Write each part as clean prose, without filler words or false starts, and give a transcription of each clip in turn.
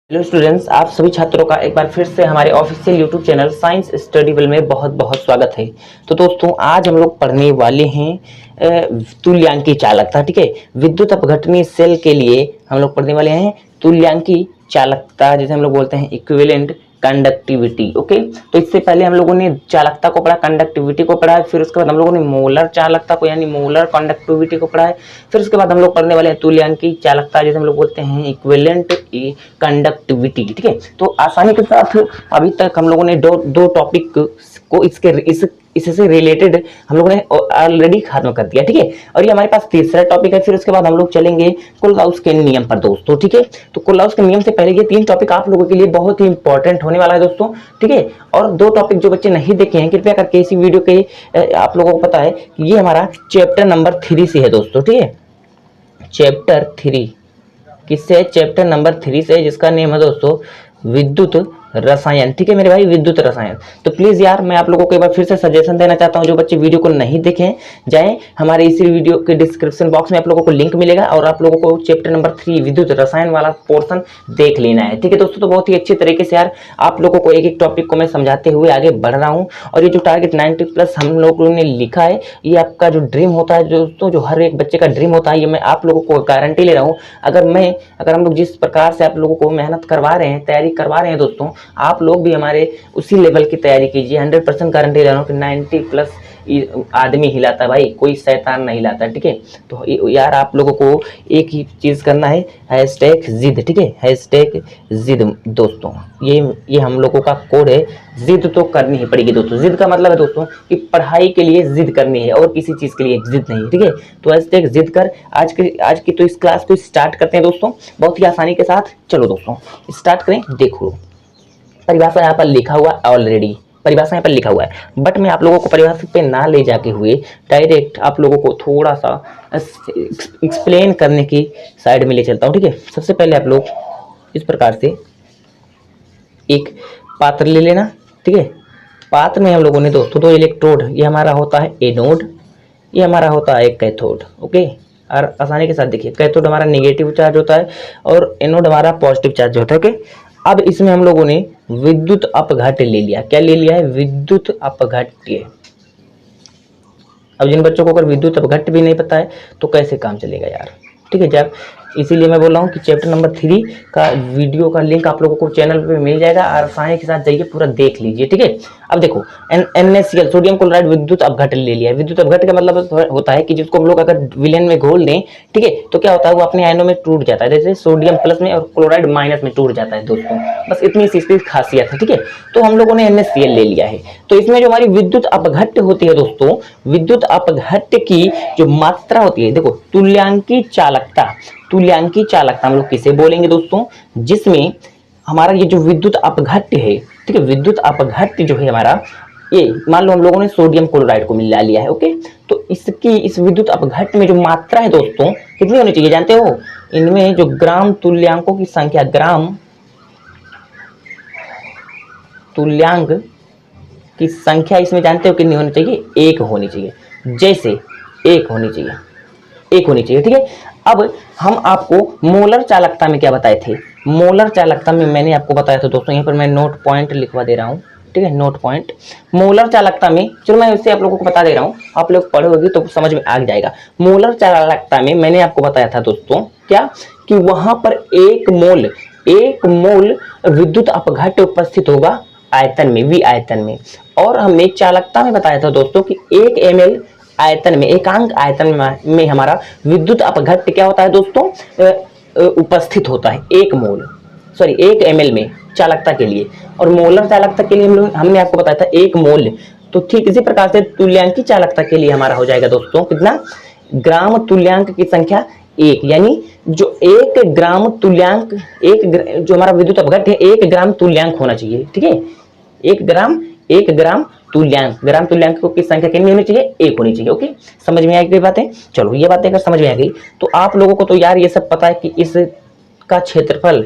Hello students, आप सभी छात्रों का एक बार फिर से हमारे ऑफिशियल यूट्यूब चैनल साइंस स्टडीबल में बहुत बहुत स्वागत है। तो दोस्तों, आज हम लोग पढ़ने वाले हैं तुल्यांकी चालकता। ठीक है, विद्युत अपघटनी सेल के लिए हम लोग पढ़ने वाले हैं तुल्यांकी चालकता, जिसे हम लोग बोलते हैं इक्विवेलेंट कंडक्टिविटी। ओके, तो इससे पहले हम लोगों ने चालकता को पढ़ा, कंडक्टिविटी को पढ़ा है, फिर उसके बाद हम लोगों ने मोलर चालकता को यानी मोलर कंडक्टिविटी को पढ़ा है, फिर उसके बाद हम लोग पढ़ने वाले हैं तुल्यांकी चालकता, जिसे हम लोग बोलते हैं इक्विवेलेंट कंडक्टिविटी। ठीक है, तो आसानी के साथ अभी तक हम लोगों ने दो टॉपिक को इससे रिलेटेड हम लोगों ने ऑलरेडी खत्म कर दिया। ठीक है, और ये हमारे पास तीसरा टॉपिक है। फिर उसके बाद हम लोग चलेंगे कोलराउस के नियम पर दोस्तों। ठीक है, तो कोलराउस के नियम से पहले ये तीन टॉपिक आप लोगों के लिए बहुत ही इंपॉर्टेंट होने वाला है दोस्तों। ठीक है, और दो टॉपिक जो बच्चे नहीं देखे हैं, कृपया करके इसी वीडियो के आप लोगों को पता है कि ये हमारा चैप्टर नंबर 3 से है दोस्तों। ठीक है, चैप्टर 3 किससे? चैप्टर नंबर 3 से, जिसका नेम है दोस्तों विद्युत रसायन। ठीक है मेरे भाई, विद्युत रसायन। तो प्लीज यार, मैं आप लोगों को एक बार फिर से सजेशन देना चाहता हूं, जो बच्चे वीडियो को नहीं देखें जाएं, हमारे इसी वीडियो के डिस्क्रिप्शन बॉक्स में आप लोगों को लिंक मिलेगा और आप लोगों को चैप्टर नंबर 3 विद्युत रसायन वाला पोर्शन देख लेना है। ठीक है दोस्तों, तो बहुत ही अच्छे तरीके से यार आप लोगों को एक एक टॉपिक को मैं समझाते हुए आगे बढ़ रहा हूँ। और ये जो टारगेट 90+ हम लोगों ने लिखा है, ये आपका जो ड्रीम होता है दोस्तों, जो हर एक बच्चे का ड्रीम होता है, ये मैं आप लोगों को गारंटी ले रहा हूँ। अगर हम लोग जिस प्रकार से आप लोगों को मेहनत करवा रहे हैं, तैयारी करवा रहे हैं दोस्तों, आप लोग भी हमारे उसी लेवल की तैयारी कीजिए। 100% गारंटी दे रहा हूँ कि 90+ आदमी हिलाता है भाई, कोई शैतान नहीं हिलाता। ठीक है, तो यार आप लोगों को एक ही चीज करना है, #जिद। ठीक है, #जिद दोस्तों, ये हम लोगों का कोड है। जिद तो करनी ही पड़ेगी दोस्तों। जिद का मतलब है दोस्तों कि पढ़ाई के लिए जिद करनी है और किसी चीज के लिए जिद नहीं। ठीक है, तो #जिद कर आज की तो इस क्लास को स्टार्ट करते हैं दोस्तों, बहुत ही आसानी के साथ। चलो दोस्तों स्टार्ट करें। देखो, परिभाषा यहाँ पर लिखा हुआ ऑलरेडी, परिभाषा यहाँ पर लिखा हुआ है, बट मैं आप लोगों को परिभाषा पे ना ले जाके हुए डायरेक्ट आप लोगों को थोड़ा सा एक्सप्लेन करने की साइड में ले चलता हूँ। ठीक है, सबसे पहले आप लोग इस प्रकार से एक पात्र ले लेना। ठीक है, पात्र में हम लोगों ने दोस्तों दो इलेक्ट्रोड, ये हमारा होता है एनोड, ये हमारा होता है कैथोड। ओके, और आसानी के साथ देखिए, कैथोड हमारा नेगेटिव चार्ज होता है और एनोड हमारा पॉजिटिव चार्ज होता है। ओके, अब इसमें हम लोगों ने विद्युत अपघट्य ले लिया। क्या ले लिया है? विद्युत अपघट्य। अब जिन बच्चों को अगर विद्युत अपघट्य भी नहीं पता है तो कैसे काम चलेगा यार। ठीक है, जब इसीलिए मैं बोल रहा हूँ कि चैप्टर नंबर 3 का वीडियो का लिंक आप लोगों को चैनल पे मिल जाएगा, आसानी के साथ जाइए पूरा देख लीजिए। ठीक है, अब देखो NaCl सोडियम क्लोराइड विद्युत अपघट्य ले लिया है। विद्युत अपघट्य का मतलब होता है कि जिसको हम लोग अगर विलेन में घोल दें, ठीक है, तो क्या होता है, वो अपने आयनों में टूट जाता है, जैसे सोडियम प्लस में और क्लोराइड माइनस में टूट जाता है दोस्तों। बस इतनी सी इसकी खासियत है। ठीक है, तो हम लोगों ने NaCl ले लिया है। तो इसमें जो हमारी विद्युत अपघट्य होती है दोस्तों, विद्युत अपघट्य की जो मात्रा होती है, देखो तुल्यांकी चालकता, तुल्यांकी चालकता हम लोग किसे बोलेंगे दोस्तों, जिसमें हमारा ये जो विद्युत अपघट्य है, ठीक है, विद्युत अपघट्य जो है हमारा, ये मान लो हम लोगों ने सोडियम क्लोराइड को मिला लिया है। ओके, तो इस विद्युत अपघट्य में जो मात्रा है दोस्तों कितनी होनी चाहिए जानते हो? इनमें जो ग्राम तुल्यांकों की संख्या, ग्राम तुल्यांक की संख्या इसमें जानते हो कितनी होनी चाहिए? 1 होनी चाहिए। जैसे 1 होनी चाहिए, 1 होनी चाहिए। ठीक है, अब हम आपको मोलर चालकता में क्या बताए थे? मोलर चालकता में मैंने आपको बताया था दोस्तों, यहाँ पर मैं नोट पॉइंट लिखवा दे रहा हूँ। ठीक है, नोट पॉइंट। मोलर चालकता में, चलो मैं इससे आप लोगों को बता दे रहा हूँ, आप लोग पढ़ोगे तो समझ में आ जाएगा। मोलर चालकता में मैंने आपको बताया था दोस्तों क्या, कि वहां पर 1 मोल विद्युत अपघट्य उपस्थित होगा आयतन में, V आयतन में। और हमने चालकता में बताया था दोस्तों कि 1 ml आयतन में, एकांक आयतन में हमारा विद्युत अपघट्य क्या होता है दोस्तों? उपस्थित होता है 1 ml में चालकता के लिए। और मोलर चालकता के लिए हमने आपको बताया था 1 मोल। तो ठीक इसी प्रकार से तुल्यांकी चालकता के लिए हमारा हो जाएगा दोस्तों कितना? ग्राम तुल्यांक की संख्या 1, यानी जो 1 ग्राम तुल्यांक, जो हमारा विद्युत अपघट्य है 1 ग्राम तुल्यांक होना चाहिए। ठीक है, 1 ग्राम तुल्यांक, ग्राम तुल्यांकों की संख्या कितनी होनी चाहिए? 1 होनी चाहिए। ओके, समझ में आ गई बातें? चलो, ये बातें अगर समझ में आ गई तो आप लोगों को तो यार ये सब पता है कि इसका क्षेत्रफल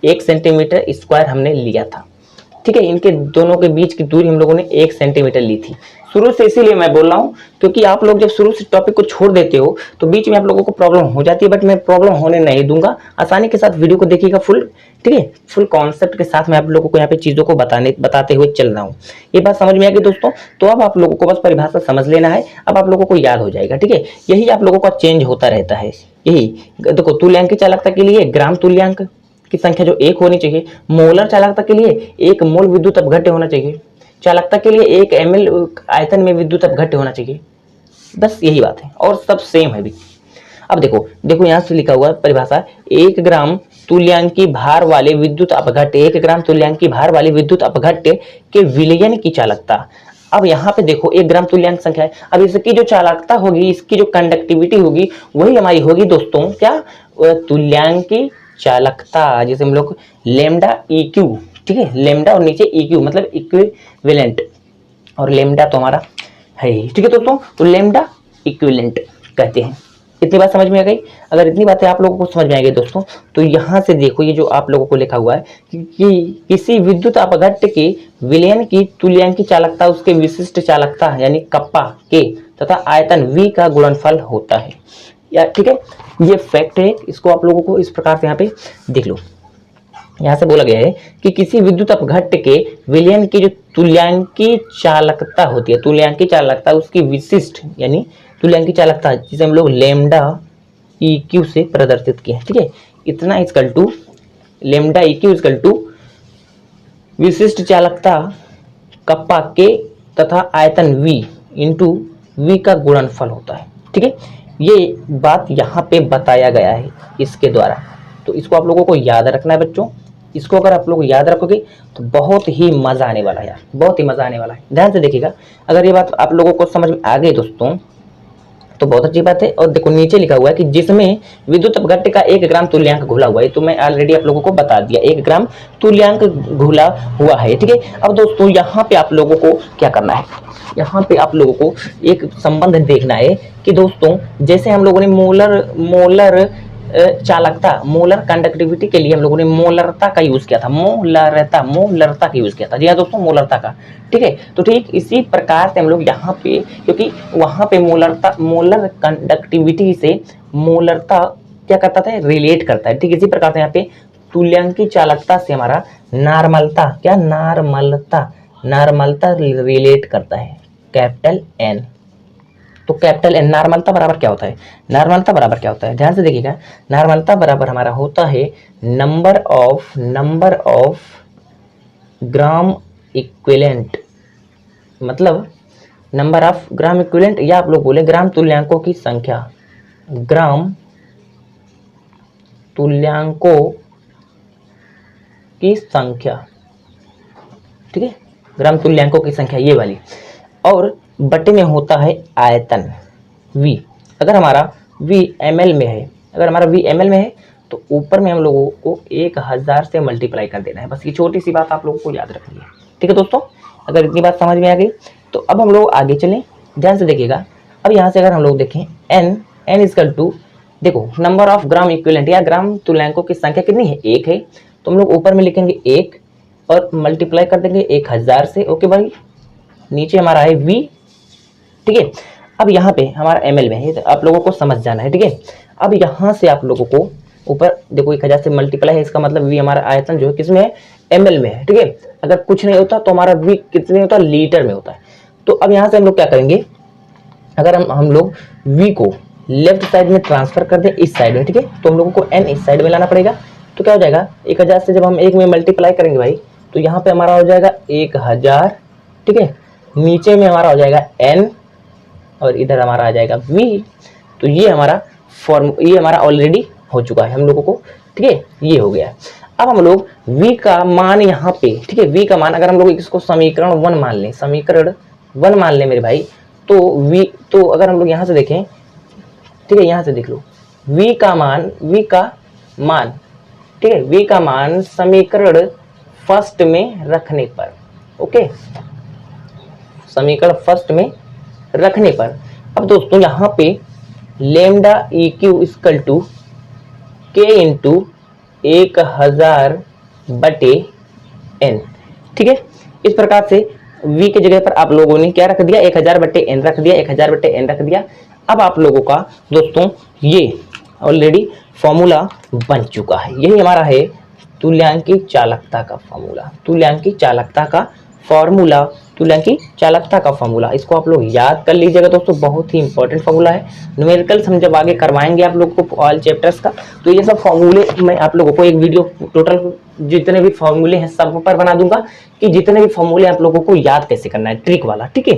1 सेंटीमीटर स्क्वायर हमने लिया था। ठीक है, इनके दोनों के बीच की दूरी हम लोगों ने 1 सेंटीमीटर ली थी। शुरू से इसीलिए मैं बोल रहा हूँ क्योंकि आप लोग जब शुरू से टॉपिक को छोड़ देते हो तो बीच में आप लोगों को प्रॉब्लम हो जाती है, बट मैं प्रॉब्लम होने नहीं दूंगा। आसानी के साथ वीडियो को देखिएगा फुल, ठीक है, फुल कॉन्सेप्ट के साथ मैं आप लोगों को यहाँ पे चीजों को बताते हुए चल रहा हूँ। ये बात समझ में आ गई दोस्तों? तो अब आप लोगों को बस परिभाषा समझ लेना है, अब आप लोगों को याद हो जाएगा, ठीक है। यही आप लोगों का चेंज होता रहता है। यही देखो, तुल्यांक की चालकता के लिए ग्राम तुल्यांक की संख्या जो 1 होनी चाहिए, मोलर चालकता के लिए 1 मोल विद्युत अपघट्य होना चाहिए, चालकता के लिए 1 ml आयतन में विद्युत अपघट्य होना चाहिए। बस यही बात है और सब सेम है भी। अब देखो यहाँ से लिखा हुआ परिभाषा, 1 ग्राम तुल्यांकी भार वाले विद्युत अपघट्य, 1 ग्राम तुल्यांकी भार वाले विद्युत अपघट्य के विलयन की चालकता। अब यहाँ पे देखो 1 ग्राम तुल्यांक संख्या है, अब इसकी जो चालकता होगी, इसकी जो कंडक्टिविटी होगी, वही हमारी होगी दोस्तों क्या, तुल्यांकी चालकता, जिसे हम लोग लेमडा EQ, ठीक है, लेमडा और नीचे EQ मतलब इक्विवेलेंट, और लेमडा तो हमारा है ही, ठीक है दोस्तों, तो लेमडा इक्विवेलेंट कहते हैं। इतनी बात समझ में आ गई? अगर इतनी बातें आप लोगों को समझ में आ गई दोस्तों, तो यहाँ से देखो ये जो आप लोगों को लिखा हुआ है कि किसी विद्युत अपघट्य के विलयन की तुल्यांकी चालकता उसके विशिष्ट चालकता यानी कप्पा के तथा आयतन V का गुणनफल होता है। या ठीक है, ये फैक्ट है, इसको आप लोगों को इस प्रकार से यहाँ पे देख लो। यहाँ से बोला गया है कि किसी विद्युत अपघट्य के विलयन की जो तुल्यांकी चालकता होती है, तुल्यांकी चालकता उसकी विशिष्ट यानी तुल्यांकी चालकता, जिसे हम लोग लेमडा EQ से प्रदर्शित किए, ठीक है। इतना equal to lambda EQ equal to विशिष्ट चालकता कप्पा के तथा आयतन V इंटू V का गुणनफल होता है, ठीक है। ये बात यहाँ पे बताया गया है इसके द्वारा, तो इसको आप लोगों को याद रखना है बच्चों। इसको अगर आप लोग याद रखोगे तो बहुत ही मजा आने वाला है यार, बहुत ही मजा आने वाला है। ध्यान से देखिएगा, अगर ये बात आप लोगों को समझ में आ गई दोस्तों तो बहुत अच्छी बात है। और देखो नीचे लिखा हुआ है कि जिसमें विद्युत अपघट्य का 1 ग्राम तुल्यांक घुला हुआ है, तो मैं ऑलरेडी आप लोगों को बता दिया 1 ग्राम तुल्यांक घुला हुआ है, ठीक है। अब दोस्तों यहाँ पे आप लोगों को क्या करना है, यहाँ पे आप लोगों को एक संबंध देखना है कि दोस्तों जैसे हम लोगों ने मोलर चालकता, मोलर कंडक्टिविटी के लिए हम लोगों ने मोलरता का यूज किया था, मोलरता का यूज किया था, जी हाँ दोस्तों, मोलरता का, ठीक है। तो ठीक इसी प्रकार से हम लोग यहाँ पे, क्योंकि वहां पे मोलर कंडक्टिविटी से मोलरता क्या करता था, रिलेट करता है, ठीक इसी प्रकार से यहाँ पे तुल्यांकी चालकता से हमारा नार्मलता रिलेट करता है, कैपिटल N। तो कैपिटल N नॉर्मलता बराबर क्या होता है, नॉर्मलता बराबर क्या होता है, ध्यान से देखिएगा, नॉर्मलता बराबर हमारा होता है नंबर ऑफ ग्राम इक्विवेलेंट, मतलब नंबर ऑफ ग्राम इक्विवेलेंट, या आप लोग बोले ग्राम तुल्यांकों की संख्या, ग्राम तुल्यांकों की संख्या, ठीक है, ग्राम तुल्यांकों की संख्या ये वाली, और बटे में होता है आयतन V। अगर हमारा V ml में है, तो ऊपर में हम लोगों को 1000 से मल्टीप्लाई कर देना है। बस ये छोटी सी बात आप लोगों को याद रखनी है, ठीक है दोस्तों। अगर इतनी बात समझ में आ गई तो अब हम लोग आगे चलें, ध्यान से देखिएगा। अब यहाँ से अगर हम लोग देखें n इक्वल टू, देखो नंबर ऑफ ग्राम इक्विवेलेंट या ग्राम तुल्यांकों की संख्या कितनी है, 1 है, तो हम लोग ऊपर में लिखेंगे 1 और मल्टीप्लाई कर देंगे 1000 से। ओके भाई, नीचे हमारा है V, ठीक है। अब यहाँ पे हमारा ml में है, तो आप लोगों को समझ जाना है, ठीक है। अब यहाँ से आप लोगों को ऊपर देखो 1000 से मल्टीप्लाई है, इसका मतलब V हमारा आयतन जो है किसमें है, ml में है, ठीक है। अगर कुछ नहीं होता तो हमारा V कितने होता है, लीटर में होता है। तो अब यहाँ से हम लोग क्या करेंगे, अगर हम लोग V को लेफ्ट साइड में ट्रांसफर कर दें इस साइड में, ठीक है, तो हम लोगों को n इस साइड में लाना पड़ेगा। तो क्या हो जाएगा, 1000 से जब हम 1 में मल्टीप्लाई करेंगे भाई, तो यहाँ पे हमारा हो जाएगा 1000, ठीक है, नीचे में हमारा हो जाएगा n और इधर हमारा आ जाएगा V। तो ये हमारा ऑलरेडी हो चुका है हम लोगों को, ठीक है, ये हो गया। अब हम लोग V का मान यहाँ पे, ठीक है, V का मान अगर हम लोग इसको समीकरण 1 मान लें मेरे भाई, तो अगर हम लोग यहाँ से देखें, ठीक है, यहाँ से देख लो V का मान, ठीक है, V का मान समीकरण फर्स्ट में रखने पर, ओके, समीकरण फर्स्ट में रखने पर। अब दोस्तों यहाँ पे lambda EQ equal to K into 1000 बटे N, ठीक है। इस प्रकार से v की जगह पर आप लोगों ने क्या रख दिया, 1000/n रख दिया, 1000/n रख दिया। अब आप लोगों का दोस्तों ये ऑलरेडी फॉर्मूला बन चुका है। यही हमारा है तुल्यांकी चालकता का फॉर्मूला, तुल्यांकी चालकता का फॉर्मूला, तुल्यांकी चालकता का फॉर्मूला। इसको आप लोग याद कर लीजिएगा दोस्तों, बहुत ही इंपॉर्टेंट फॉर्मूला है। न्यूमेरिकल्स हम जब आगे करवाएंगे आप लोगों को ऑल चैप्टर्स का, तो ये सब फॉर्मूले मैं आप लोगों को एक वीडियो टोटल जितने भी फॉर्मूले हैं सब पर बना दूंगा कि जितने भी फॉर्मूले आप लोगों को याद कैसे करना है, ट्रिक वाला, ठीक है।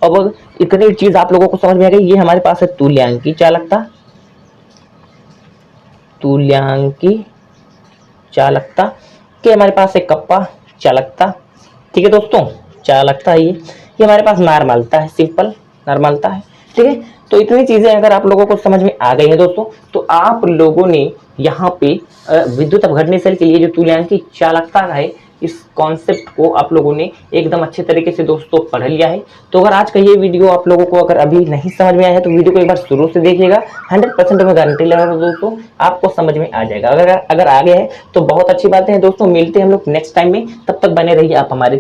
अब इतनी चीज आप लोगों को समझ में आ गई। ये हमारे पास है तुल्यांकी चालकता, तुल्यांकी चालकता के हमारे पास है कप्पा चालकता, ठीक है दोस्तों, चालकता है ये हमारे पास नॉर्मलता है, सिंपल नॉर्मलता है, ठीक है। तो इतनी चीजें अगर आप लोगों को समझ में आ गई है दोस्तों, तो आप लोगों ने यहाँ पे विद्युत अपघटनीय के लिए जो तुल्यांकी चालकता है इस कॉन्सेप्ट को आप लोगों ने एकदम अच्छे तरीके से दोस्तों पढ़ लिया है। तो अगर आज का ये वीडियो आप लोगों को अगर अभी नहीं समझ में आया है तो वीडियो को एक बार शुरू से देखिएगा, 100% मैं गारंटी लगा रहा हूं दोस्तों आपको समझ में आ जाएगा। अगर आ गया है तो बहुत अच्छी बात है दोस्तों। मिलते हैं हम लोग नेक्स्ट टाइम में, तब तक बने रहिए आप हमारे